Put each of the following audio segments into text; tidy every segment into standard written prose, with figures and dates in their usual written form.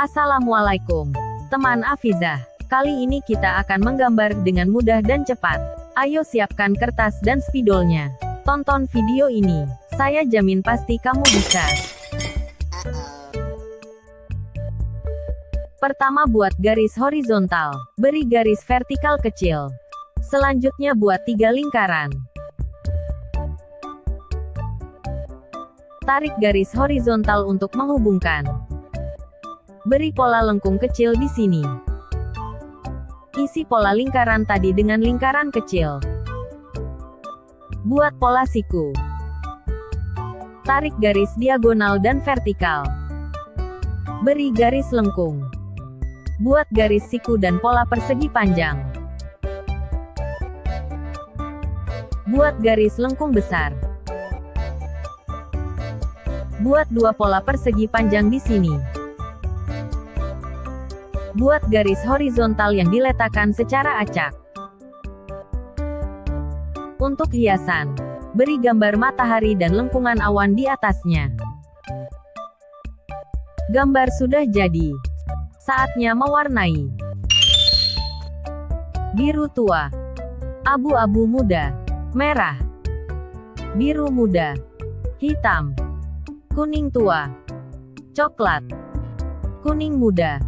Assalamualaikum, teman Afizah. Kali ini kita akan menggambar dengan mudah dan cepat. Ayo siapkan kertas dan spidolnya. Tonton video ini. Saya jamin pasti kamu bisa. Pertama, buat garis horizontal. Beri garis vertikal kecil. Selanjutnya buat 3 lingkaran. Tarik garis horizontal untuk menghubungkan. Beri pola lengkung kecil di sini. Isi pola lingkaran tadi dengan lingkaran kecil. Buat pola siku. Tarik garis diagonal dan vertikal. Beri garis lengkung. Buat garis siku dan pola persegi panjang. Buat garis lengkung besar. Buat 2 pola persegi panjang di sini. Buat garis horizontal yang diletakkan secara acak. Untuk hiasan, beri gambar matahari dan lengkungan awan di atasnya. Gambar sudah jadi. Saatnya mewarnai. Biru tua, abu-abu muda, merah, biru muda, hitam, kuning tua, coklat, kuning muda.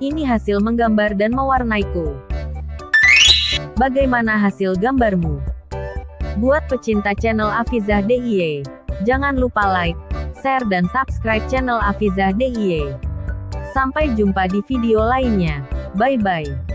Ini hasil menggambar dan mewarnaiku. Bagaimana hasil gambarmu? Buat pecinta channel Afizah DIY, jangan lupa like, share dan subscribe channel Afizah DIY. Sampai jumpa di video lainnya. Bye-bye.